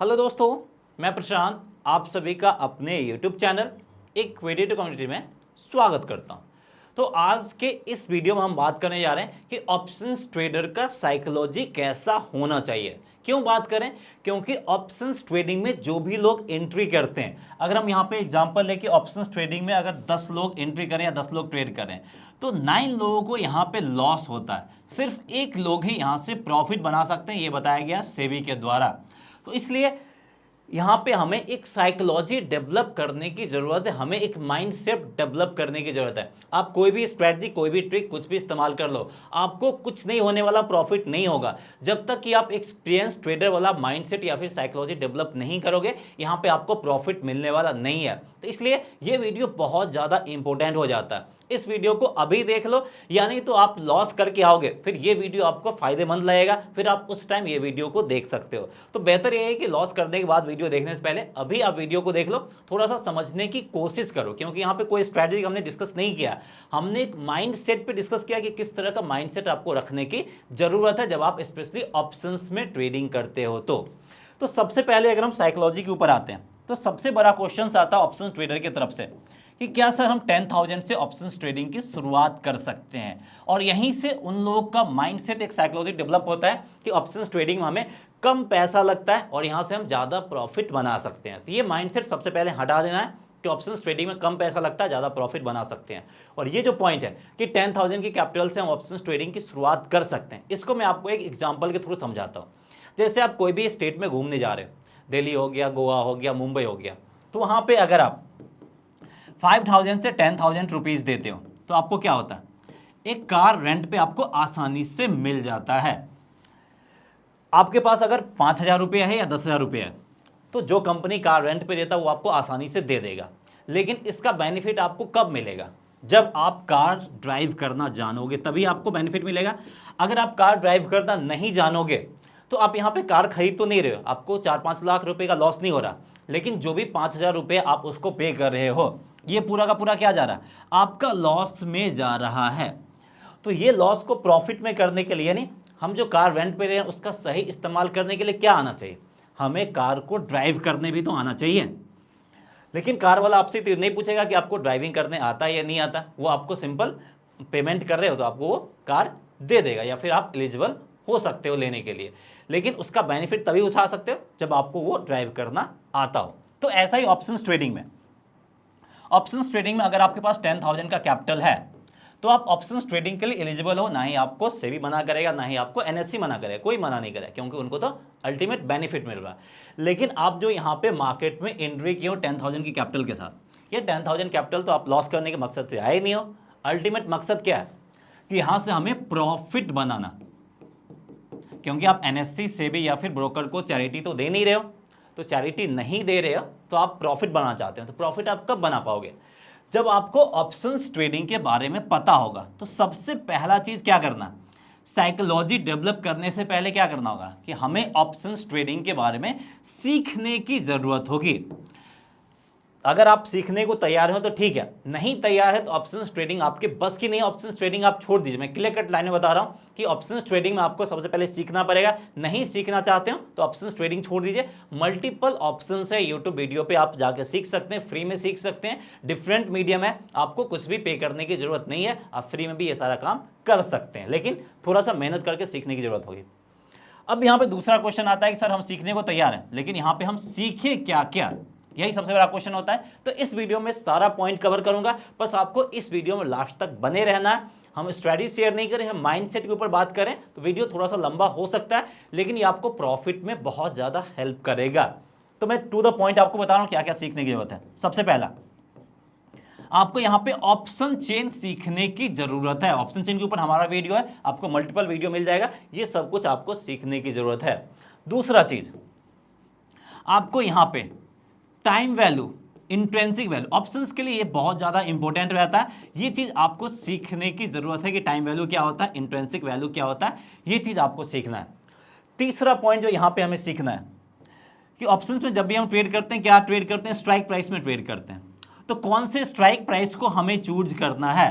Hello दोस्तों, मैं प्रशांत आप सभी का अपने YouTube चैनल एक क्रेडिट कम्युनिटी में स्वागत करता हूं। तो आज के इस वीडियो में हम बात करने जा रहे हैं कि ऑप्शंस ट्रेडर का साइकोलॉजी कैसा होना चाहिए। क्यों बात करें? क्योंकि ऑप्शंस ट्रेडिंग में जो भी लोग एंट्री करते हैं, अगर हम यहाँ पे एग्जांपल लें कि ऑप्शंस ट्रेडिंग में अगर 10 लोग एंट्री करें या 10 लोग ट्रेड करें तो 9 लोगों को यहाँ पे लॉस होता है। सिर्फ एक लोग ही यहाँ से प्रॉफिट बना सकते हैं, ये बताया गया सेबी के द्वारा। तो इसलिए यहाँ पे हमें एक साइकोलॉजी डेवलप करने की जरूरत है, हमें एक माइंडसेट डेवलप करने की जरूरत है। आप कोई भी स्ट्रेटजी, कोई भी ट्रिक, कुछ भी इस्तेमाल कर लो, आपको कुछ नहीं होने वाला, प्रॉफिट नहीं होगा जब तक कि आप एक्सपीरियंस ट्रेडर वाला माइंडसेट या फिर साइकोलॉजी डेवलप नहीं करोगे। यहाँ पे आपको प्रॉफिट मिलने वाला नहीं है। तो इसलिए ये वीडियो बहुत ज़्यादा इंपॉर्टेंट हो जाता है। इस वीडियो को अभी देख लो, यानी तो आप लॉस करके आओगे, फिर ये वीडियो आपको फायदेमंद लगेगा, फिर आप उस टाइम ये वीडियो को देख सकते हो। तो बेहतर ये है कि लॉस करने के बाद वीडियो देखने से पहले अभी आप वीडियो को देख लो, थोड़ा सा समझने की कोशिश करो, क्योंकि यहाँ पे कोई स्ट्रैटेजी हमने डिस्कस नहीं किया। हमने एक माइंड सेट पर डिस्कस किया कि किस तरह का माइंड सेट आपको रखने की जरूरत है जब आप स्पेशली ऑप्शंस में ट्रेडिंग करते हो। तो सबसे पहले अगर हम साइकोलॉजी के ऊपर आते हैं तो सबसे बड़ा क्वेश्चन आता है ऑप्शन ट्रेडर की तरफ से कि क्या सर हम 10,000 से ऑप्शंस ट्रेडिंग की शुरुआत कर सकते हैं। और यहीं से उन लोगों का माइंडसेट, एक साइकोलॉजी डेवलप होता है कि ऑप्शंस ट्रेडिंग में हमें कम पैसा लगता है और यहां से हम ज़्यादा प्रॉफिट बना सकते हैं। तो ये माइंडसेट सबसे पहले हटा देना है कि ऑप्शंस ट्रेडिंग में कम पैसा लगता है, ज़्यादा प्रॉफिट बना सकते हैं। और ये जो पॉइंट है कि 10,000 की कैपिटल से हम ऑप्शंस ट्रेडिंग की शुरुआत कर सकते हैं, इसको मैं आपको एक एग्जाम्पल के थ्रू समझाता हूँ। जैसे आप कोई भी स्टेट में घूमने जा रहे हो, दिल्ली हो गया, गोवा हो गया, मुंबई हो गया, तो वहाँ पे अगर आप 5,000 से 10,000 रुपीज़ देते हो तो आपको क्या होता है, एक कार रेंट पे आपको आसानी से मिल जाता है। आपके पास अगर 5,000 रुपये है या 10,000 रुपये है तो जो कंपनी कार रेंट पे देता है वो आपको आसानी से दे देगा। लेकिन इसका बेनिफिट आपको कब मिलेगा? जब आप कार ड्राइव करना जानोगे तभी आपको बेनिफिट मिलेगा। अगर आप कार ड्राइव करना नहीं जानोगे तो आप यहाँ पे कार खरीद तो नहीं रहे हो, आपको 4-5 लाख रुपए का लॉस नहीं हो रहा, लेकिन जो भी 5,000 रुपये आप उसको पे कर रहे हो ये पूरा का पूरा क्या जा रहा है, आपका लॉस में जा रहा है। तो ये लॉस को प्रॉफिट में करने के लिए, नहीं, हम जो कार रेंट पे रहे हैं उसका सही इस्तेमाल करने के लिए क्या आना चाहिए, हमें कार को ड्राइव करने भी तो आना चाहिए। लेकिन कार वाला आपसे तो नहीं पूछेगा कि आपको ड्राइविंग करने आता है या नहीं आता, वो आपको सिंपल पेमेंट कर रहे हो तो आपको वो कार दे देगा या फिर आप एलिजिबल हो सकते हो लेने के लिए। लेकिन उसका बेनिफिट तभी उठा सकते हो जब आपको वो ड्राइव करना आता हो। तो ऐसा ही ऑप्शंस ट्रेडिंग में, ऑप्शंस ट्रेडिंग में अगर आपके पास 10,000 का कैपिटल है तो आप ऑप्शंस ट्रेडिंग के लिए एलिजिबल हो। ना ही आपको सेबी मना करेगा, ना ही आपको एनएससी मना करेगा, कोई मना नहीं करेगा, क्योंकि उनको तो अल्टीमेट बेनिफिट मिल रहा है। लेकिन आप जो यहाँ पे मार्केट में एंट्री किए हो 10,000 की कैपिटल के साथ, ये 10,000 कैपिटल तो आप लॉस करने के मकसद से आए नहीं हो। अल्टीमेट मकसद क्या है कि यहाँ से हमें प्रॉफिट बनाना, क्योंकि आप एनएससी, सेबी या फिर ब्रोकर को चैरिटी तो दे नहीं रहे हो। तो चैरिटी नहीं दे रहे हो तो आप प्रॉफिट बनाना चाहते हो। तो प्रॉफिट आप कब बना पाओगे? जब आपको ऑप्शंस ट्रेडिंग के बारे में पता होगा। तो सबसे पहला चीज क्या करना, साइकोलॉजी डेवलप करने से पहले क्या करना होगा कि हमें ऑप्शंस ट्रेडिंग के बारे में सीखने की जरूरत होगी। अगर आप सीखने को तैयार हो तो ठीक है, नहीं तैयार है तो ऑप्शंस ट्रेडिंग आपके बस की नहीं है, ऑप्शंस ट्रेडिंग आप छोड़ दीजिए। मैं क्लियर कट लाइन में बता रहा हूं कि ऑप्शंस ट्रेडिंग में आपको सबसे पहले सीखना पड़ेगा। नहीं सीखना चाहते हो तो ऑप्शंस ट्रेडिंग छोड़ दीजिए। मल्टीपल ऑप्शंस है यूट्यूब वीडियो पे, आप जाकर सीख सकते हैं, फ्री में सीख सकते हैं। डिफरेंट मीडियम है, आपको कुछ भी पे करने की जरूरत नहीं है, आप फ्री में भी ये सारा काम कर सकते हैं, लेकिन थोड़ा सा मेहनत करके सीखने की जरूरत होगी। अब यहाँ पे दूसरा क्वेश्चन आता है कि सर हम सीखने को तैयार हैं, लेकिन यहाँ पे हम सीखे क्या क्या, यही सबसे बड़ा क्वेश्चन होता है। तो इस वीडियो में सारा पॉइंट कवर करूंगा, बस आपको इस वीडियो में लास्ट तक बने रहना है। हम स्ट्रेटजी शेयर नहीं करें, हम माइंडसेट के ऊपर बात करें तो वीडियो थोड़ा सा लंबा हो सकता है, लेकिन ये आपको प्रॉफिट में बहुत ज्यादा हेल्प करेगा। तो मैं टू द पॉइंट आपको बता रहा हूं क्या क्या सीखने की जरूरत है। सबसे पहला, आपको यहां पे ऑप्शन चेन सीखने की जरूरत है। ऑप्शन चेन के ऊपर हमारा वीडियो है, आपको मल्टीपल वीडियो मिल जाएगा, ये सब कुछ आपको सीखने की जरूरत है। दूसरा चीज, आपको यहां पे time value, intrinsic value, options के लिए ये बहुत ज्यादा इंपॉर्टेंट रहता है। ये चीज आपको सीखने की जरूरत है कि टाइम वैल्यू क्या होता है, इंट्रेंसिक वैल्यू क्या होता है, ये चीज आपको सीखना है। तीसरा पॉइंट जो यहां पे हमें सीखना है कि ऑप्शंस में जब भी हम ट्रेड करते हैं, क्या ट्रेड करते हैं, स्ट्राइक प्राइस में ट्रेड करते हैं। तो कौन से स्ट्राइक प्राइस को हमें चूज करना है,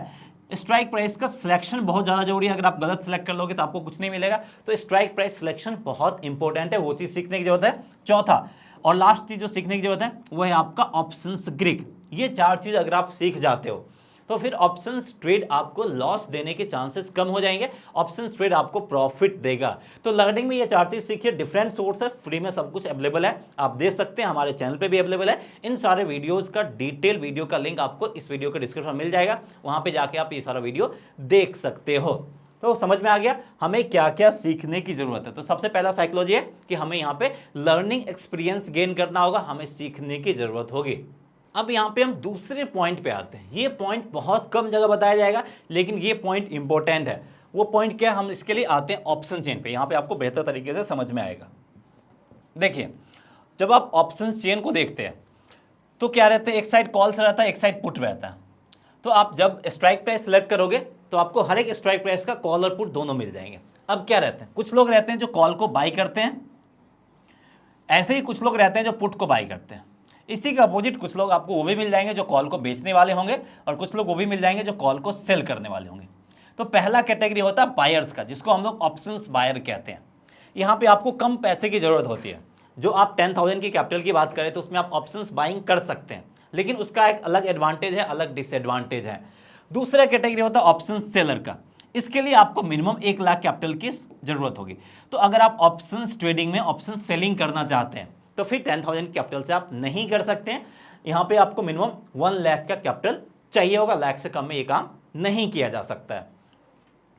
स्ट्राइक प्राइस का सिलेक्शन बहुत ज़्यादा जरूरी है। अगर आप गलत सेलेक्ट कर लोगे तो आपको कुछ नहीं मिलेगा। तो स्ट्राइक प्राइस सिलेक्शन बहुत इंपॉर्टेंट है, वो चीज़ सीखने की जरूरत है। चौथा और लास्ट चीज़ जो सीखने की जरूरत है वो है आपका ऑप्शंस ग्रीक। ये चार चीज़ अगर आप सीख जाते हो तो फिर ऑप्शंस ट्रेड आपको लॉस देने के चांसेस कम हो जाएंगे, ऑप्शंस ट्रेड आपको प्रॉफिट देगा। तो लर्निंग में ये चार चीज सीखिए, डिफरेंट सोर्स है, फ्री में सब कुछ अवेलेबल है, आप देख सकते हैं, हमारे चैनल पे भी अवेलेबल है। इन सारे वीडियोस का डिटेल वीडियो का लिंक आपको इस वीडियो के डिस्क्रिप्शन में मिल जाएगा, वहां पे जाके आप ये सारा वीडियो देख सकते हो। तो समझ में आ गया हमें क्या क्या सीखने की जरूरत है। तो सबसे पहला साइकोलॉजी है कि हमें यहाँ पे लर्निंग एक्सपीरियंस गेन करना होगा, हमें सीखने की जरूरत होगी। अब यहाँ पे हम दूसरे पॉइंट पे आते हैं। ये पॉइंट बहुत कम जगह बताया जाएगा, लेकिन ये पॉइंट इंपॉर्टेंट है। वो पॉइंट क्या है, हम इसके लिए आते हैं ऑप्शन चेन पे। यहाँ पे आपको बेहतर तरीके से समझ में आएगा। देखिए, जब आप ऑप्शन चेन को देखते हैं तो क्या रहता है, एक साइड कॉल्स रहता है, एक साइड पुट रहता है। तो आप जब स्ट्राइक प्राइस सेलेक्ट करोगे तो आपको हर एक स्ट्राइक प्राइस का कॉल और पुट दोनों मिल जाएंगे। अब क्या रहते हैं, कुछ लोग रहते हैं जो कॉल को बाई करते हैं, ऐसे ही कुछ लोग रहते हैं जो पुट को बाई करते हैं। इसी के अपोजिट कुछ लोग आपको वो भी मिल जाएंगे जो कॉल को बेचने वाले होंगे, और कुछ लोग वो भी मिल जाएंगे जो कॉल को सेल करने वाले होंगे। तो पहला कैटेगरी होता है बायर्स का, जिसको हम लोग ऑप्शंस बायर कहते हैं। यहाँ पे आपको कम पैसे की जरूरत होती है। जो आप 10,000 की कैपिटल की बात करें तो उसमें आप ऑप्शंस बाइंग कर सकते हैं, लेकिन उसका एक अलग एडवांटेज है, अलग डिसएडवांटेज है। दूसरा कैटेगरी होता है ऑप्शन सेलर का। इसके लिए आपको मिनिमम 1 लाख कैपिटल की जरूरत होगी। तो अगर आप ऑप्शंस ट्रेडिंग में ऑप्शन सेलिंग करना चाहते हैं तो फिर 10,000 कैपिटल से आप नहीं कर सकते हैं। यहाँ पे आपको मिनिमम 1 लाख का कैपिटल चाहिए होगा, लाख से कम में ये काम नहीं किया जा सकता है।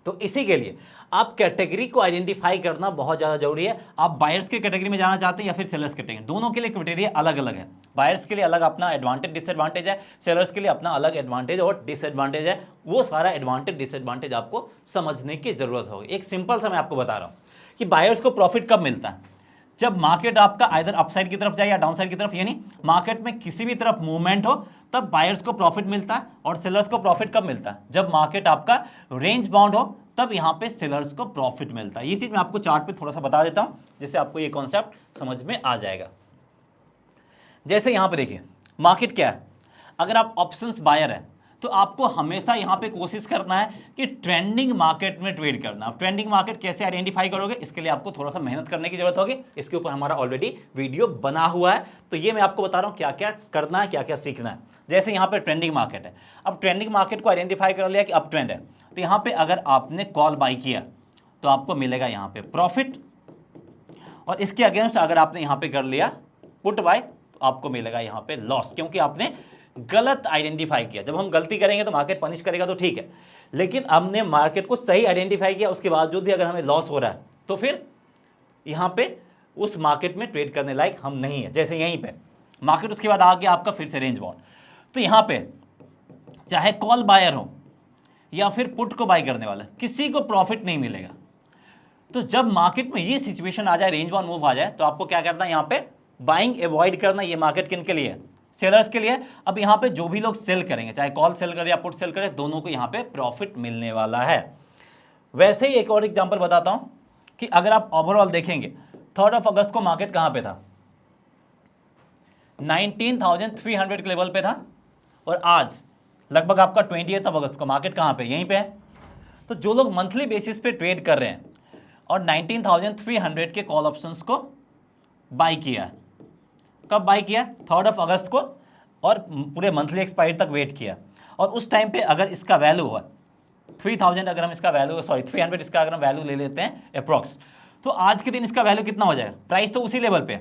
तो इसी के लिए आप कैटेगरी को आइडेंटिफाई करना बहुत ज़्यादा जरूरी है। आप बायर्स की कैटेगरी में जाना चाहते हैं या फिर सेलर्स कैटेगरी, दोनों के लिए क्राइटेरिया अलग अलग है। बायर्स के लिए अलग अपना एडवांटेज डिसएडवांटेज है, सेलर्स के लिए अपना अलग एडवांटेज और डिसएडवांटेज है। वो सारा एडवांटेज डिसएडवांटेज आपको समझने की जरूरत होगी। एक सिंपल सा मैं आपको बता रहा हूँ कि बायर्स को प्रॉफिट कब मिलता है, जब मार्केट आपका आइदर अपसाइड की तरफ जाए या डाउनसाइड की तरफ, यानी मार्केट में किसी भी तरफ मूवमेंट हो तब बायर्स को प्रॉफिट मिलता है। और सेलर्स को प्रॉफिट कब मिलता है, जब मार्केट आपका रेंज बाउंड हो तब यहाँ पे सेलर्स को प्रॉफिट मिलता है। ये चीज मैं आपको चार्ट पे थोड़ा सा बता देता हूं, जिससे आपको ये कॉन्सेप्ट समझ में आ जाएगा। जैसे यहाँ पे देखिए मार्केट क्या है, अगर आप ऑप्शंस बायर है तो आपको हमेशा यहाँ पे कोशिश करना है कि ट्रेंडिंग मार्केट में ट्रेड करना। आप ट्रेंडिंग मार्केट कैसे आइडेंटिफाई करोगे, इसके लिए आपको थोड़ा सा मेहनत करने की जरूरत होगी। इसके ऊपर हमारा ऑलरेडी वीडियो बना हुआ है, तो ये मैं आपको बता रहा हूँ क्या क्या करना है, क्या क्या सीखना है। जैसे यहाँ पे ट्रेंडिंग मार्केट है, अब ट्रेंडिंग मार्केट को आइडेंटिफाई कर लिया कि अप ट्रेंड है, तो यहाँ पे अगर आपने कॉल बाई किया तो आपको मिलेगा यहाँ पे प्रॉफिट, और इसके अगेंस्ट अगर आपने यहाँ पे कर लिया पुट बाय तो आपको मिलेगा यहाँ पे लॉस, क्योंकि आपने गलत आइडेंटिफाई किया। जब हम गलती करेंगे तो मार्केट पनिश करेगा तो ठीक है, लेकिन हमने मार्केट को सही आइडेंटिफाई किया, उसके बावजूद भी अगर हमें लॉस हो रहा है तो फिर यहाँ पे उस मार्केट में ट्रेड करने लायक हम नहीं है। जैसे यहीं पे मार्केट उसके बाद आ गया आपका फिर से रेंज बाउंड, तो यहाँ पे चाहे कॉल बायर हो या फिर पुट को बाय करने वाला, किसी को प्रॉफिट नहीं मिलेगा। तो जब मार्केट में ये सिचुएशन आ जाए, रेंज बाउंड मूव आ जाए, तो आपको क्या करना है, यहाँ पे बाइंग अवॉइड करना। ये मार्केट किन के लिए है, सेलर्स के लिए। अब यहाँ पे जो भी लोग सेल करेंगे, चाहे कॉल सेल करे या पुट सेल करे, दोनों को यहाँ पे प्रॉफिट मिलने वाला है। वैसे ही एक और एग्जांपल बताता हूं कि अगर आप ओवरऑल देखेंगे 3 अगस्त को मार्केट कहां पे था, 19,300 के लेवल पे था, और आज लगभग आपका 28 अगस्त को मार्केट कहां पे, यहीं पे है। तो जो लोग मंथली बेसिस पे ट्रेड कर रहे हैं और 19,300 के कॉल ऑप्शंस को बाई किया है, कब बाई किया, 3 अगस्त को, और पूरे मंथली एक्सपायरी तक वेट किया, और उस टाइम पे अगर इसका वैल्यू हुआ 3,000, अगर हम इसका वैल्यू 300 इसका अगर हम वैल्यू ले लेते हैं अप्रॉक्स, तो आज के दिन इसका वैल्यू कितना हो जाएगा, प्राइस तो उसी लेवल पे,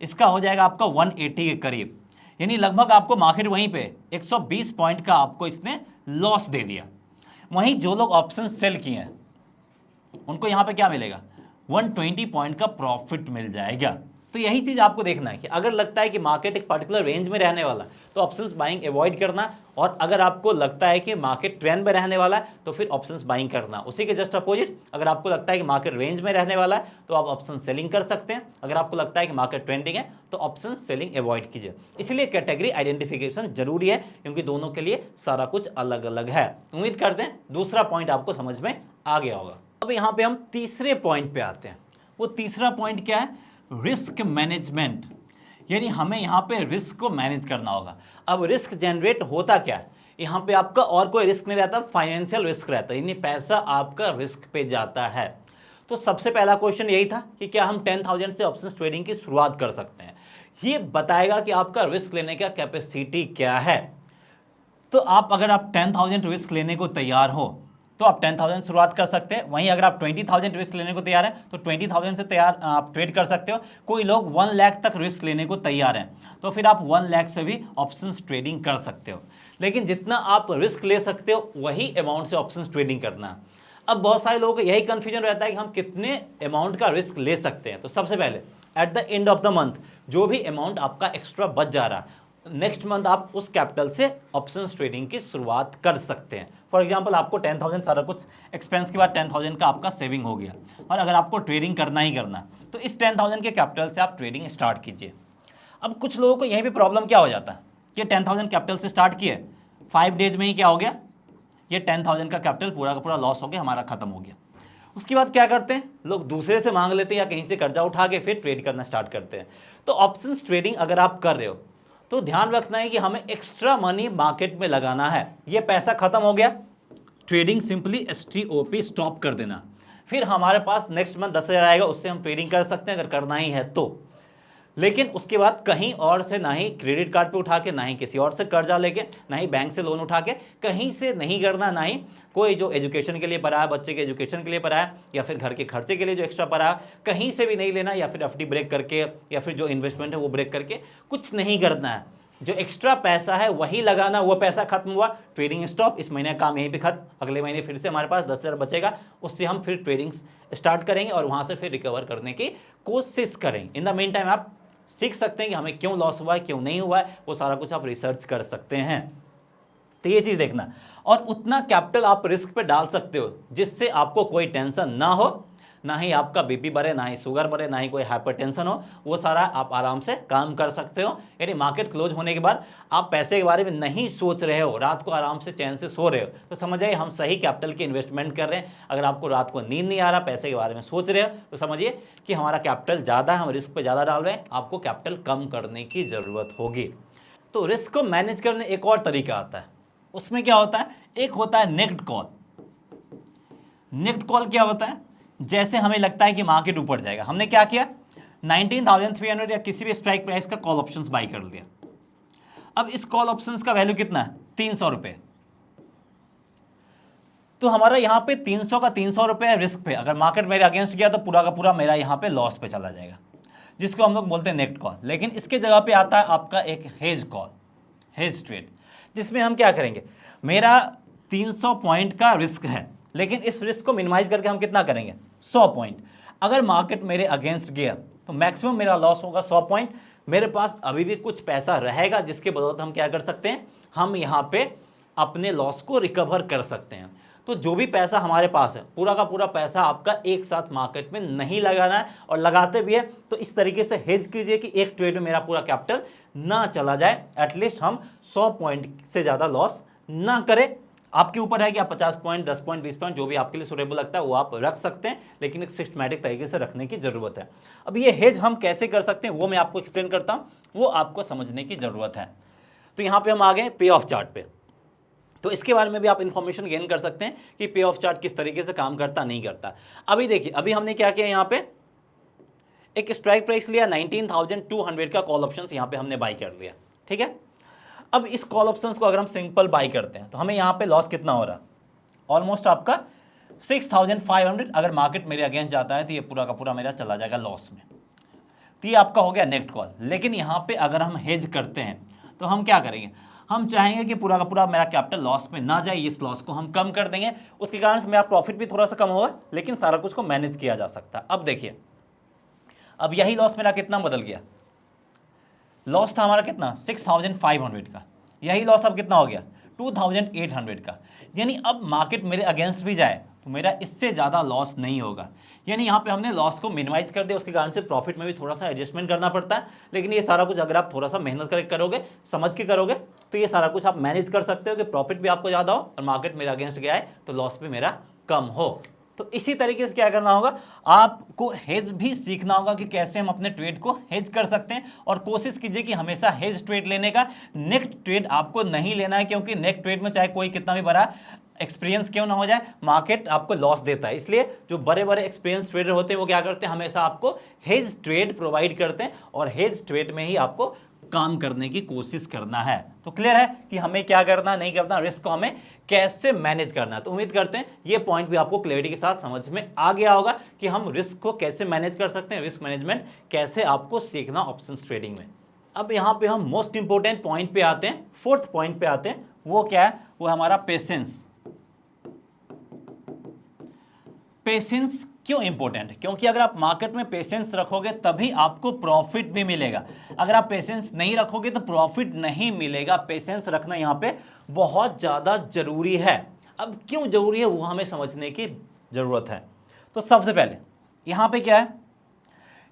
इसका हो जाएगा आपका 180 के करीब, यानी लगभग आपको मार्केट वहीं पे 120 पॉइंट का आपको इसने लॉस दे दिया। वहीं जो लोग ऑप्शन सेल किए हैं उनको यहाँ पे क्या मिलेगा, 120 पॉइंट का प्रॉफिट मिल जाएगा। तो यही चीज आपको देखना है कि अगर लगता है कि मार्केट एक पर्टिकुलर रेंज में रहने वाला तो ऑप्शंस बाइंग अवॉइड करना, और अगर आपको लगता है कि मार्केट ट्रेंड में रहने वाला है तो फिर ऑप्शंस बाइंग करना। उसी के जस्ट अपोजिट, अगर आपको लगता है कि मार्केट रेंज में रहने वाला है तो आप ऑप्शन सेलिंग कर सकते हैं। अगर आपको लगता है कि मार्केट ट्रेंडिंग है तो ऑप्शन सेलिंग अवॉइड कीजिए। इसलिए कैटेगरी आइडेंटिफिकेशन जरूरी है, क्योंकि दोनों के लिए सारा कुछ अलग अलग है। उम्मीद करते हैं दूसरा पॉइंट आपको समझ में आ गया होगा। अब यहाँ पे हम तीसरे पॉइंट पे आते हैं। वो तीसरा पॉइंट क्या है, रिस्क मैनेजमेंट, यानी हमें यहाँ पे रिस्क को मैनेज करना होगा। अब रिस्क जनरेट होता क्या है, यहाँ पे आपका और कोई रिस्क नहीं रहता, फाइनेंशियल रिस्क रहता है, यानी पैसा आपका रिस्क पे जाता है। तो सबसे पहला क्वेश्चन यही था कि क्या हम 10,000 से ऑप्शंस ट्रेडिंग की शुरुआत कर सकते हैं। ये बताएगा कि आपका रिस्क लेने का कैपेसिटी क्या है। तो अगर आप 10,000 रिस्क लेने को तैयार हो तो आप 10,000 शुरुआत कर सकते हैं। वहीं अगर आप 20,000 रिस्क लेने को तैयार हैं तो 20,000 से तैयार आप ट्रेड कर सकते हो। कोई लोग 1 लाख तक रिस्क लेने को तैयार हैं तो फिर आप 1 लाख से भी ऑप्शंस ट्रेडिंग कर सकते हो। लेकिन जितना आप रिस्क ले सकते हो वही अमाउंट से ऑप्शंस ट्रेडिंग करना। अब बहुत सारे लोगों को यही कंफ्यूजन रहता है कि हम कितने अमाउंट का रिस्क ले सकते हैं। तो सबसे पहले at the end of the month जो भी अमाउंट आपका एक्स्ट्रा बच जा रहा है, नेक्स्ट मंथ आप उस कैपिटल से ऑप्शंस ट्रेडिंग की शुरुआत कर सकते हैं। फॉर एग्जांपल आपको 10,000 सारा कुछ एक्सपेंस के बाद 10,000 का आपका सेविंग हो गया और अगर आपको ट्रेडिंग करना ही करना तो इस 10,000 के कैपिटल से आप ट्रेडिंग स्टार्ट कीजिए। अब कुछ लोगों को यहीं पे प्रॉब्लम क्या हो जाता है कि 10,000 कैपिटल से स्टार्ट किए, 5 डेज में ही क्या हो गया, ये 10,000 का कैपिटल पूरा का पूरा लॉस हो गया, हमारा खत्म हो गया। उसके बाद क्या करते हैं लोग, दूसरे से मांग लेते हैं या कहीं से कर्जा उठा के फिर ट्रेड करना स्टार्ट करते हैं। तो ऑप्शंस ट्रेडिंग अगर आप कर रहे हो तो ध्यान रखना है कि हमें एक्स्ट्रा मनी मार्केट में लगाना है। ये पैसा खत्म हो गया, ट्रेडिंग सिंपली STOP स्टॉप कर देना। फिर हमारे पास नेक्स्ट मंथ 10,000 आएगा, उससे हम ट्रेडिंग कर सकते हैं अगर करना ही है तो। लेकिन उसके बाद कहीं और से ना ही क्रेडिट कार्ड पे उठा के, ना ही किसी और से कर्जा लेके, ना ही बैंक से लोन उठा के, कहीं से नहीं करना। ना ही कोई जो एजुकेशन के लिए पढ़ा है, बच्चे के एजुकेशन के लिए पढ़ा है या फिर घर के खर्चे के लिए जो एक्स्ट्रा पढ़ा है, कहीं से भी नहीं लेना। या फिर FD ब्रेक करके या फिर जो इन्वेस्टमेंट है वो ब्रेक करके कुछ नहीं करना है। जो एक्स्ट्रा पैसा है वही लगाना। वो पैसा खत्म हुआ, ट्रेडिंग स्टॉप, इस महीने का काम यहीं पे खत्म। अगले महीने फिर से हमारे पास 10,000 बचेगा, उससे हम फिर ट्रेडिंग स्टार्ट करेंगे और वहां से फिर रिकवर करने की कोशिश करेंगे। इन द मेन टाइम आप सीख सकते हैं कि हमें क्यों लॉस हुआ है, क्यों नहीं हुआ है, वो सारा कुछ आप रिसर्च कर सकते हैं। तो ये चीज देखना, और उतना कैपिटल आप रिस्क पे डाल सकते हो जिससे आपको कोई टेंशन ना हो, ना ही आपका BP बढ़े, ना ही शुगर बढ़े, ना ही कोई हाइपरटेंशन हो। वो सारा आप आराम से काम कर सकते हो। यानी मार्केट क्लोज होने के बाद आप पैसे के बारे में नहीं सोच रहे हो, रात को आराम से चैन से सो रहे हो, तो समझ आइए हम सही कैपिटल की इन्वेस्टमेंट कर रहे हैं। अगर आपको रात को नींद नहीं आ रहा, पैसे के बारे में सोच रहे हो, तो समझिए कि हमारा कैपिटल ज़्यादा है, हम रिस्क पे ज़्यादा डाल रहे हैं, आपको कैपिटल कम करने की ज़रूरत होगी। तो रिस्क को मैनेज करने एक और तरीका आता है, उसमें क्या होता है, एक होता है नेक्ड कॉल। नेक्ड कॉल क्या होता है, जैसे हमें लगता है कि मार्केट ऊपर जाएगा, हमने क्या किया, 19,300 या किसी भी स्ट्राइक प्राइस का कॉल ऑप्शंस बाई कर लिया। अब इस कॉल ऑप्शंस का वैल्यू कितना है, 300 रुपए। तो हमारा यहां पे 300 का 300 रुपए रिस्क पे, अगर मार्केट मेरे अगेंस्ट गया तो पूरा का पूरा मेरा यहां पे लॉस पे चला जाएगा, जिसको हम लोग बोलते हैं नेक्ड कॉल। लेकिन इसके जगह पे आता है आपका एक हेज कॉल, हेज ट्रेड, जिसमें हम क्या करेंगे, मेरा 300 पॉइंट का रिस्क है, लेकिन इस रिस्क को मिनिमाइज करके हम कितना करेंगे, 100 पॉइंट। अगर मार्केट मेरे अगेंस्ट गया तो मैक्सिमम मेरा लॉस होगा 100 पॉइंट। मेरे पास अभी भी कुछ पैसा रहेगा जिसके बदौलत हम क्या कर सकते हैं, हम यहाँ पे अपने लॉस को रिकवर कर सकते हैं। तो जो भी पैसा हमारे पास है, पूरा का पूरा पैसा आपका एक साथ मार्केट में नहीं लगाना है, और लगाते भी है तो इस तरीके से हेज कीजिए कि एक ट्रेड में मेरा पूरा कैपिटल ना चला जाए। एटलीस्ट हम 100 पॉइंट से ज़्यादा लॉस ना करें। आपके ऊपर है कि आप 50 पॉइंट, 10 पॉइंट, 20 पॉइंट, जो भी आपके लिए सुटेबल लगता है वो आप रख सकते हैं, लेकिन एक सिस्टमैटिक तरीके से रखने की जरूरत है। अब ये हेज हम कैसे कर सकते हैं वो मैं आपको एक्सप्लेन करता हूं, वो आपको समझने की जरूरत है। तो यहां पे हम आ गए पे ऑफ चार्ट पे, तो इसके बारे में भी आप इंफॉर्मेशन गेन कर सकते हैं कि पे ऑफ चार्ट किस तरीके से काम करता नहीं करता। अभी देखिए, अभी हमने क्या किया, यहाँ पे एक स्ट्राइक प्राइस लिया 19,200 का कॉल ऑप्शन यहां पे हमने बाई कर लिया, ठीक है। अब इस कॉल ऑप्शंस को अगर हम सिंपल बाई करते हैं तो हमें यहाँ पे लॉस कितना हो रहा है, ऑलमोस्ट आपका 6,500। अगर मार्केट मेरे अगेंस्ट जाता है तो ये पूरा का पूरा मेरा चला जाएगा लॉस में। तो ये आपका हो गया नेक्स्ट कॉल। लेकिन यहाँ पे अगर हम हेज करते हैं तो हम क्या करेंगे, हम चाहेंगे कि पूरा का पूरा मेरा कैपिटल लॉस में ना जाए, इस लॉस को हम कम कर देंगे, उसके कारण से मेरा प्रॉफिट भी थोड़ा सा कम होगा, लेकिन सारा कुछ को मैनेज किया जा सकता है। अब देखिए, अब यही लॉस मेरा कितना बदल गया, लॉस था हमारा कितना 6,500 का, यही लॉस अब कितना हो गया 2,800 का। यानी अब मार्केट मेरे अगेंस्ट भी जाए तो मेरा इससे ज़्यादा लॉस नहीं होगा। यानी यहाँ पे हमने लॉस को मिनिमाइज कर दिया, उसके कारण से प्रॉफिट में भी थोड़ा सा एडजस्टमेंट करना पड़ता है। लेकिन ये सारा कुछ अगर आप थोड़ा सा मेहनत करके करोगे, समझ के करोगे, तो ये सारा कुछ आप मैनेज कर सकते हो कि प्रॉफिट भी आपको ज़्यादा हो और मार्केट मेरे अगेंस्ट गया है तो लॉस भी मेरा कम हो। तो इसी तरीके से क्या करना होगा, आपको हेज भी सीखना होगा कि कैसे हम अपने ट्रेड को हेज कर सकते हैं। और कोशिश कीजिए कि हमेशा हेज ट्रेड लेने का, नेक्स्ट ट्रेड आपको नहीं लेना है, क्योंकि नेक्स्ट ट्रेड में चाहे कोई कितना भी बड़ा एक्सपीरियंस क्यों ना हो जाए, मार्केट आपको लॉस देता है। इसलिए जो बड़े बड़े एक्सपीरियंस ट्रेडर होते हैं वो क्या करते हैं, हमेशा आपको हेज ट्रेड प्रोवाइड करते हैं और हेज ट्रेड में ही आपको काम करने की कोशिश करना है। तो क्लियर है कि हमें क्या करना नहीं करना, रिस्क को हमें कैसे मैनेज करना है। तो उम्मीद करते हैं ये पॉइंट भी आपको क्लैरिटी के साथ समझ में आ गया होगा कि हम रिस्क को कैसे मैनेज कर सकते हैं, रिस्क मैनेजमेंट कैसे आपको सीखना ऑप्शंस ट्रेडिंग में। अब यहां पे हम मोस्ट इंपोर्टेंट पॉइंट पे आते हैं, फोर्थ पॉइंट पे आते हैं। वो क्या है, वो हमारा पेशेंस। पेशेंस क्यों इंपॉर्टेंट है, क्योंकि अगर आप मार्केट में पेशेंस रखोगे तभी आपको प्रॉफिट भी मिलेगा। अगर आप पेशेंस नहीं रखोगे तो प्रॉफिट नहीं मिलेगा। पेशेंस रखना यहाँ पे बहुत ज़्यादा जरूरी है। अब क्यों जरूरी है वो हमें समझने की जरूरत है। तो सबसे पहले यहाँ पे क्या है,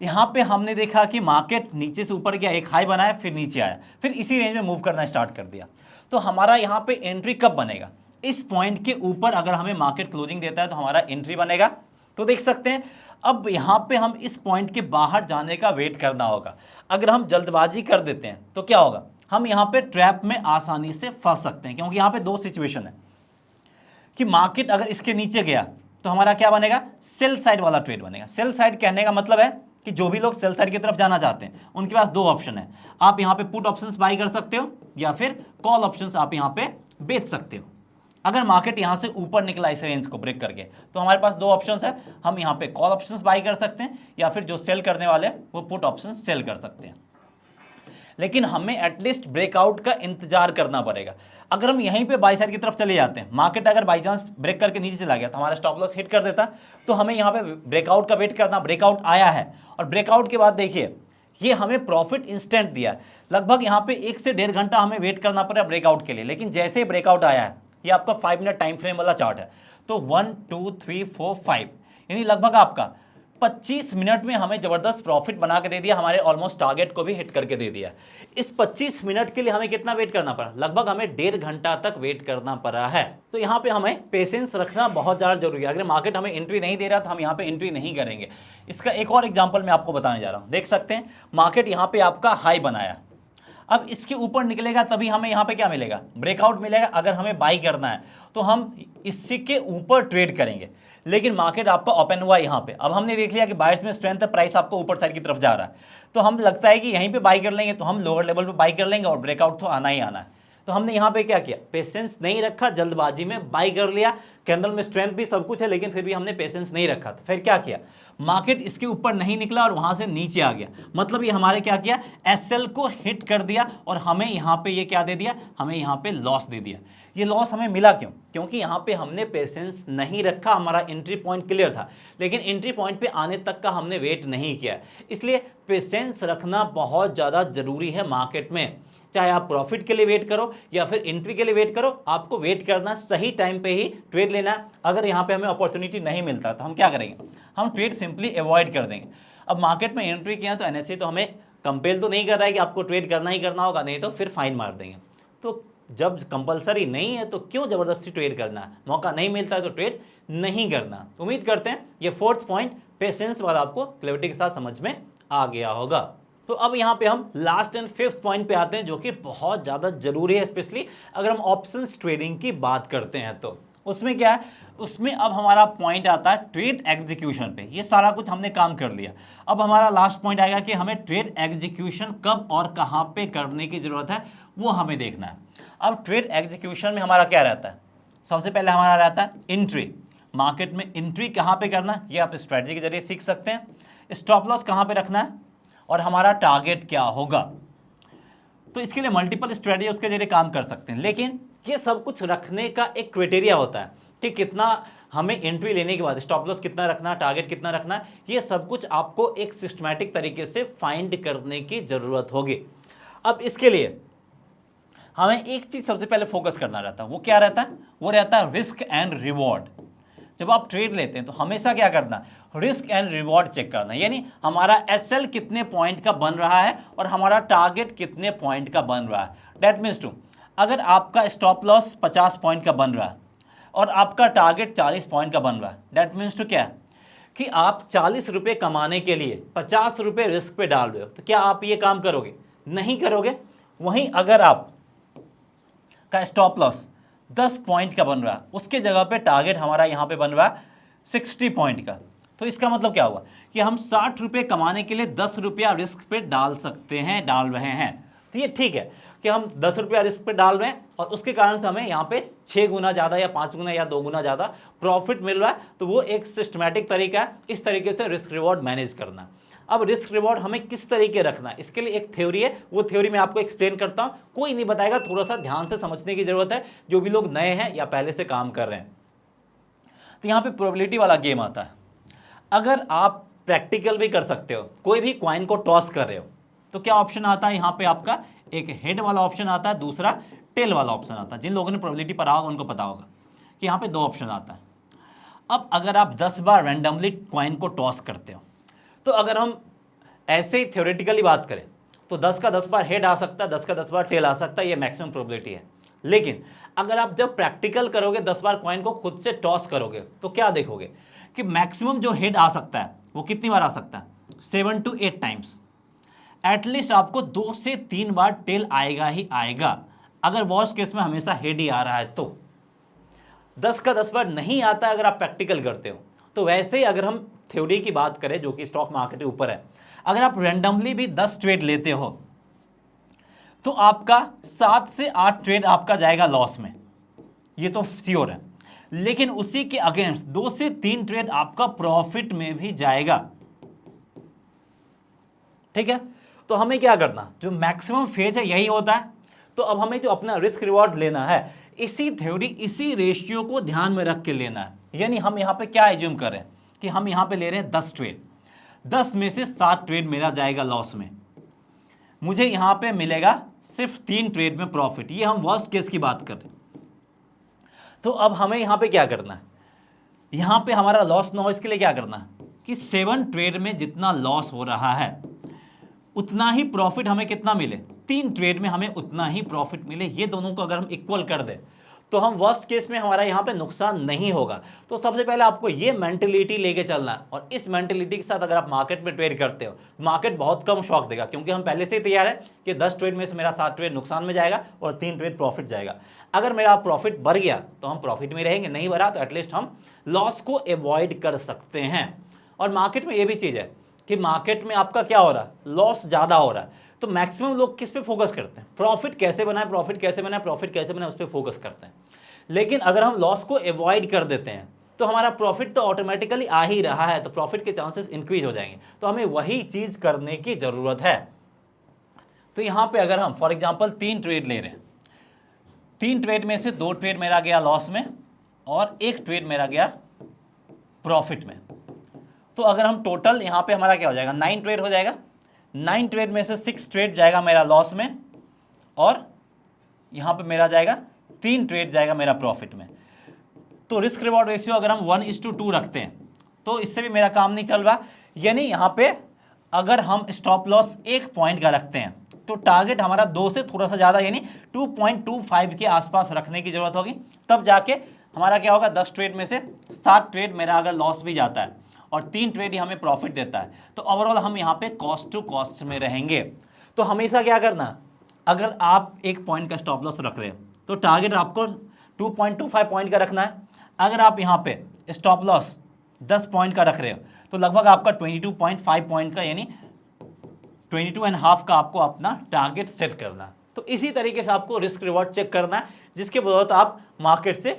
यहाँ पे हमने देखा कि मार्केट नीचे से ऊपर गया, एक हाई बनाया, फिर नीचे आया, फिर इसी रेंज में मूव करना स्टार्ट कर दिया। तो हमारा यहाँ पे एंट्री कब बनेगा, इस पॉइंट के ऊपर अगर हमें मार्केट क्लोजिंग देता है तो हमारा एंट्री बनेगा। तो देख सकते हैं अब यहाँ पे हम इस पॉइंट के बाहर जाने का वेट करना होगा। अगर हम जल्दबाजी कर देते हैं तो क्या होगा, हम यहाँ पे ट्रैप में आसानी से फंस सकते हैं। क्योंकि यहाँ पे दो सिचुएशन है कि मार्केट अगर इसके नीचे गया तो हमारा क्या बनेगा, सेल साइड वाला ट्रेड बनेगा। सेल साइड कहने का मतलब है कि जो भी लोग सेल साइड की तरफ जाना चाहते हैं उनके पास दो ऑप्शन है, आप यहाँ पे पुट ऑप्शंस बाई कर सकते हो या फिर कॉल ऑप्शंस आप यहाँ पे बेच सकते हो। अगर मार्केट यहाँ से ऊपर निकला इस रेंज को ब्रेक करके तो हमारे पास दो ऑप्शंस है, हम यहाँ पे कॉल ऑप्शंस बाई कर सकते हैं या फिर जो सेल करने वाले हैं वो पुट ऑप्शंस सेल कर सकते हैं। लेकिन हमें एटलीस्ट ब्रेकआउट का इंतजार करना पड़ेगा। अगर हम यहीं पे बाई साइड की तरफ चले जाते हैं, मार्केट अगर बाई चांस ब्रेक करके नीचे चला गया तो हमारा स्टॉप लॉस हिट कर देता, तो हमें यहाँ पे ब्रेकआउट का वेट करना। ब्रेकआउट आया है और ब्रेकआउट के बाद देखिए ये हमें प्रॉफिट इंस्टेंट दिया। लगभग यहाँ पे 1 से 1.5 घंटा हमें वेट करना पड़ा ब्रेकआउट के लिए, लेकिन जैसे ही ब्रेकआउट आया है, ये आपका 5 मिनट टाइम फ्रेम वाला चार्ट है, तो 1 2 3 4 5 यानी लगभग आपका 25 मिनट में हमें जबरदस्त प्रॉफिट बना के दे दिया, हमारे ऑलमोस्ट टारगेट को भी हिट करके दे दिया। इस 25 मिनट के लिए हमें कितना वेट करना पड़ा, लगभग हमें 1.5 घंटा तक वेट करना पड़ा है। तो यहाँ पे हमें पेशेंस रखना बहुत ज़्यादा जरूरी है। अगर मार्केट हमें एंट्री नहीं दे रहा तो हम यहाँ पे एंट्री नहीं करेंगे। इसका एक और एग्जाम्पल मैं आपको बताने जा रहा हूँ। देख सकते हैं मार्केट यहाँ पे आपका हाई बनाया, अब इसके ऊपर निकलेगा तभी हमें यहाँ पे क्या मिलेगा, ब्रेकआउट मिलेगा। अगर हमें बाई करना है तो हम इसी के ऊपर ट्रेड करेंगे। लेकिन मार्केट आपका ओपन हुआ यहाँ पे, अब हमने देख लिया कि बायर्स में स्ट्रेंथ है, प्राइस आपको ऊपर साइड की तरफ जा रहा है, तो हम लगता है कि यहीं पे बाई कर लेंगे, तो हम लोअर लेवल पे बाई कर लेंगे और ब्रेकआउट तो आना ही आना है। तो हमने यहाँ पे क्या किया, पेशेंस नहीं रखा, जल्दबाजी में बाई कर लिया। कैंडल में स्ट्रेंथ भी सब कुछ है लेकिन फिर भी हमने पेशेंस नहीं रखा। तो फिर क्या किया, मार्केट इसके ऊपर नहीं निकला और वहां से नीचे आ गया, मतलब ये हमारे क्या किया, एसएल को हिट कर दिया और हमें यहाँ पे ये क्या दे दिया, हमें यहाँ पे लॉस दे दिया। ये लॉस हमें मिला क्यों, क्योंकि यहाँ पे हमने पेशेंस नहीं रखा। हमारा एंट्री पॉइंट क्लियर था लेकिन एंट्री पॉइंट पे आने तक का हमने वेट नहीं किया। इसलिए पेशेंस रखना बहुत ज़्यादा जरूरी है मार्केट में। चाहे आप प्रॉफिट के लिए वेट करो या फिर एंट्री के लिए वेट करो, आपको वेट करना, सही टाइम पे ही ट्रेड लेना। अगर यहाँ पे हमें अपॉर्चुनिटी नहीं मिलता तो हम क्या करेंगे, हम ट्रेड सिंपली अवॉइड कर देंगे। अब मार्केट में एंट्री किया तो एनएससी तो हमें कंपेल तो नहीं कर रहा है कि आपको ट्रेड करना ही करना होगा, नहीं तो फिर फाइन मार देंगे। तो जब कंपलसरी नहीं है तो क्यों जबरदस्ती ट्रेड करना है, मौका नहीं मिलता है तो ट्रेड नहीं करना। उम्मीद करते हैं ये फोर्थ पॉइंट पेशेंस वाला आपको क्लैरिटी के साथ समझ में आ गया होगा। तो अब यहाँ पे हम लास्ट एंड फिफ्थ पॉइंट पे आते हैं जो कि बहुत ज़्यादा जरूरी है, स्पेशली अगर हम ऑप्शंस ट्रेडिंग की बात करते हैं। तो उसमें क्या है, उसमें अब हमारा पॉइंट आता है ट्रेड एग्जीक्यूशन पे। ये सारा कुछ हमने काम कर लिया, अब हमारा लास्ट पॉइंट आएगा कि हमें ट्रेड एग्जीक्यूशन कब और कहाँ पे करने की जरूरत है, वो हमें देखना है। अब ट्रेड एग्जीक्यूशन में हमारा क्या रहता है, सबसे पहले हमारा रहता है एंट्री। मार्केट में एंट्री कहाँ पे करना है ये आप स्ट्रेटजी के जरिए सीख सकते हैं। स्टॉप लॉस कहाँ पे रखना है और हमारा टारगेट क्या होगा, तो इसके लिए मल्टीपल स्ट्रेटजी उसके जरिए काम कर सकते हैं। लेकिन ये सब कुछ रखने का एक क्राइटेरिया होता है कि कितना हमें एंट्री लेने के बाद स्टॉप लॉस कितना रखना, टारगेट कितना रखना, ये सब कुछ आपको एक सिस्टमैटिक तरीके से फाइंड करने की जरूरत होगी। अब इसके लिए हमें एक चीज सबसे पहले फोकस करना रहता है, वो क्या रहता है, वो रहता है रिस्क एंड रिवॉर्ड। जब आप ट्रेड लेते हैं तो हमेशा क्या करना, रिस्क एंड रिवॉर्ड चेक करना, यानी हमारा एसएल कितने पॉइंट का बन रहा है और हमारा टारगेट कितने पॉइंट का बन रहा है। दैट मीन्स टू, अगर आपका स्टॉप लॉस 50 पॉइंट का बन रहा है और आपका टारगेट 40 पॉइंट का बन रहा है, दैट मीन्स टू क्या है कि आप 40 रुपये कमाने के लिए 50 रुपये रिस्क पे डाल रहे हो, तो क्या आप ये काम करोगे? नहीं करोगे। वहीं अगर आप का स्टॉप लॉस 10 पॉइंट का बन रहा है, उसके जगह पे टारगेट हमारा यहाँ पे बन रहा है 60 पॉइंट का, तो इसका मतलब क्या हुआ कि हम 60 रुपये कमाने के लिए 10 रुपया रिस्क पे डाल सकते हैं, डाल रहे हैं। तो ये ठीक है कि हम 10 रुपया रिस्क पे डाल रहे हैं और उसके कारण से हमें यहाँ पे 6 गुना ज़्यादा या 5 गुना या 2 गुना ज़्यादा प्रॉफिट मिल रहा है। तो वो एक सिस्टमैटिक तरीका है इस तरीके से रिस्क रिवॉर्ड मैनेज करना। अब रिस्क रिवॉर्ड हमें किस तरीके रखना है, इसके लिए एक थ्योरी है, वो थ्योरी मैं आपको एक्सप्लेन करता हूँ। कोई नहीं बताएगा, थोड़ा सा ध्यान से समझने की जरूरत है, जो भी लोग नए हैं या पहले से काम कर रहे हैं। तो यहाँ पे प्रोबेबिलिटी वाला गेम आता है। अगर आप प्रैक्टिकल भी कर सकते हो, कोई भी कॉइन को टॉस कर रहे हो, तो क्या ऑप्शन आता है यहाँ पे आपका? एक हेड वाला ऑप्शन आता है, दूसरा टेल वाला ऑप्शन आता है। जिन लोगों ने प्रोबेबिलिटी पढ़ा होगा उनको पता होगा कि यहाँ पे 2 ऑप्शन आता है। अब अगर आप 10 बार रैंडमली कॉइन को टॉस करते हो, तो अगर हम ऐसे ही थ्योरेटिकली बात करें तो 10 का 10 बार हेड आ सकता है, 10 का 10 बार टेल आ सकता है, ये मैक्सिमम प्रोबेबिलिटी है। लेकिन अगर आप जब प्रैक्टिकल करोगे, 10 बार कॉइन को खुद से टॉस करोगे, तो क्या देखोगे कि मैक्सिमम जो हेड आ सकता है वो कितनी बार आ सकता है? 7 to 8 टाइम्स। एटलीस्ट आपको 2 से 3 बार टेल आएगा ही आएगा, अगर वर्स्ट केस में हमेशा हेड ही आ रहा है तो। 10 का 10 बार नहीं आता अगर आप प्रैक्टिकल करते हो। तो वैसे ही अगर हम थ्योरी की बात करें, जो कि स्टॉक मार्केट के ऊपर है, अगर आप रैंडमली भी 10 ट्रेड लेते हो तो आपका 7 से 8 ट्रेड आपका जाएगा लॉस में, ये तो श्योर है। लेकिन उसी के अगेंस्ट 2 से 3 ट्रेड आपका प्रॉफिट में भी जाएगा। ठीक है, तो हमें क्या करना, जो मैक्सिमम फेज है यही होता है। तो अब हमें जो अपना रिस्क रिवॉर्ड लेना है, इसी थ्योरी, इसी रेशियो को ध्यान में रख के लेना है। यानी हम यहां पे क्या एज्यूम कर रहे हैं कि हम यहां पे ले रहे हैं 10 ट्रेड, 10 में से 7 ट्रेड मेरा जाएगा लॉस में, मुझे यहां पे मिलेगा सिर्फ 3 ट्रेड में प्रॉफिट। ये हम वर्स्ट केस की बात कर रहे हैं। तो अब हमें यहां पे क्या करना है, यहां पे हमारा लॉस ना हो इसके लिए क्या करना है कि 7 ट्रेड में जितना लॉस हो रहा है उतना ही प्रॉफिट हमें कितना मिले, 3 ट्रेड में हमें उतना ही प्रॉफिट मिले। ये दोनों को अगर हम इक्वल कर दें तो हम वर्स्ट केस में हमारा यहाँ पे नुकसान नहीं होगा। तो सबसे पहले आपको ये मेंटलिटी लेके चलना है, और इस मेंटलिटी के साथ अगर आप मार्केट में ट्रेड करते हो, मार्केट बहुत कम शॉक देगा, क्योंकि हम पहले से ही तैयार है कि 10 ट्रेड में से मेरा 7 ट्रेड नुकसान में जाएगा और 3 ट्रेड प्रॉफिट जाएगा। अगर मेरा प्रॉफिट बढ़ गया तो हम प्रॉफिट में रहेंगे, नहीं बढ़ा तो एटलीस्ट हम लॉस को अवॉइड कर सकते हैं। और मार्केट में ये भी चीज़ है कि मार्केट में आपका क्या हो रहा है, लॉस ज़्यादा हो रहा है, तो मैक्सिमम लोग किस पे फोकस करते हैं? प्रॉफिट कैसे बनाए, प्रॉफिट कैसे बनाए, प्रॉफिट कैसे बनाए, उस पर फोकस करते हैं। लेकिन अगर हम लॉस को अवॉइड कर देते हैं तो हमारा प्रॉफिट तो ऑटोमेटिकली आ ही रहा है, तो प्रॉफिट के चांसेस इंक्रीज हो जाएंगे। तो हमें वही चीज़ करने की ज़रूरत है। तो यहाँ पे अगर हम फॉर एग्जांपल 3 ट्रेड ले रहे हैं, 3 ट्रेड में से 2 ट्रेड मेरा गया लॉस में और 1 ट्रेड मेरा गया प्रॉफिट में, तो अगर हम टोटल यहाँ पे हमारा क्या हो जाएगा, 9 ट्रेड हो जाएगा। 9 ट्रेड में से 6 ट्रेड जाएगा मेरा लॉस में और यहाँ पे मेरा जाएगा 3 ट्रेड जाएगा मेरा प्रॉफिट में। तो रिस्क रिवॉर्ड रेशियो अगर हम 1:2 रखते हैं तो इससे भी मेरा काम नहीं चल रहा। यानी यहाँ पे अगर हम स्टॉप लॉस 1 पॉइंट का रखते हैं तो टारगेट हमारा 2 से थोड़ा सा ज़्यादा यानी 2.25 के आसपास रखने की जरूरत होगी, तब जाके हमारा क्या होगा, 10 ट्रेड में से 7 ट्रेड मेरा अगर लॉस भी जाता है और 3 ट्रेड ही हमें प्रॉफिट देता है, तो ओवरऑल हम यहाँ पे कॉस्ट टू कॉस्ट में रहेंगे। तो हमेशा क्या करना, अगर आप 1 पॉइंट का स्टॉप लॉस रख रहे हो तो टारगेट आपको 2.25 पॉइंट का रखना है। अगर आप यहाँ पे स्टॉप लॉस 10 पॉइंट का रख रहे हो तो लगभग आपका 22.5 पॉइंट का यानी 22.5 का आपको अपना टारगेट सेट करना है। तो इसी तरीके से आपको रिस्क रिवॉर्ड चेक करना है, जिसके बदौलत आप मार्केट से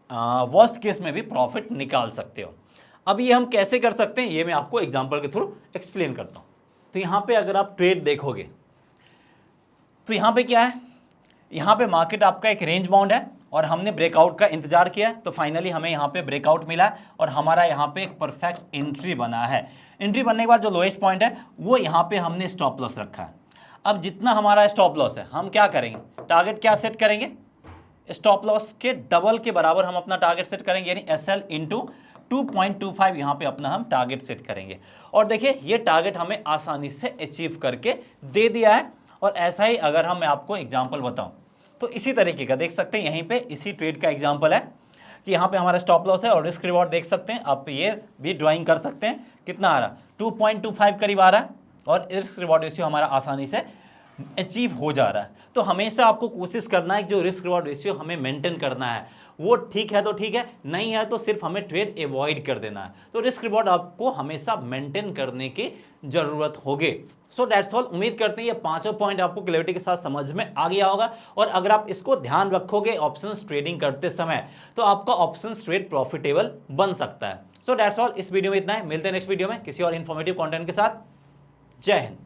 वर्स्ट केस में भी प्रॉफिट निकाल सकते हो। अब ये हम कैसे कर सकते हैं, ये मैं आपको एग्जांपल के थ्रू एक्सप्लेन करता हूँ। तो यहाँ पे अगर आप ट्रेड देखोगे तो यहाँ पे क्या है, यहाँ पे मार्केट आपका एक रेंज बाउंड है और हमने ब्रेकआउट का इंतजार किया, तो फाइनली हमें यहाँ पे ब्रेकआउट मिला और हमारा यहाँ पे एक परफेक्ट एंट्री बना है। एंट्री बनने के बाद जो लोएस्ट पॉइंट है वो यहाँ पे हमने स्टॉप लॉस रखा है। अब जितना हमारा स्टॉप लॉस है हम क्या करेंगे, टारगेट क्या सेट करेंगे, स्टॉप लॉस के डबल के बराबर हम अपना टारगेट सेट करेंगे, यानी SL इंटू 2.25 यहाँ पे अपना हम टारगेट सेट करेंगे। और देखिए ये टारगेट हमें आसानी से अचीव करके दे दिया है। और ऐसा ही अगर मैं आपको एग्जांपल बताऊं तो इसी तरीके का देख सकते हैं, यहीं पे इसी ट्रेड का एग्जांपल है कि यहाँ पे हमारा स्टॉप लॉस है और रिस्क रिवॉर्ड देख सकते हैं, आप ये भी ड्राइंग कर सकते हैं। कितना आ रहा, 2.25 करीब आ रहा है और रिस्क रिवॉर्ड रेशियो हमारा आसानी से अचीव हो जा रहा है। तो हमेशा आपको कोशिश करना है कि जो रिस्क रिवॉर्ड रेशियो हमें मेंटेन करना है, वो ठीक है तो ठीक है, नहीं है तो सिर्फ हमें ट्रेड अवॉइड कर देना है। तो रिस्क रिवॉर्ड आपको हमेशा मेंटेन करने की जरूरत होगी। So that's all. उम्मीद करते हैं ये पांचों पॉइंट आपको क्लैरिटी के साथ समझ में आ गया होगा, और अगर आप इसको ध्यान रखोगे ऑप्शंस ट्रेडिंग करते समय, तो आपका ऑप्शंस ट्रेड प्रॉफिटेबल बन सकता है। So that's all. इस वीडियो में इतना है, मिलते हैं नेक्स्ट वीडियो में किसी और इन्फॉर्मेटिव कंटेंट के साथ। जय हिंद।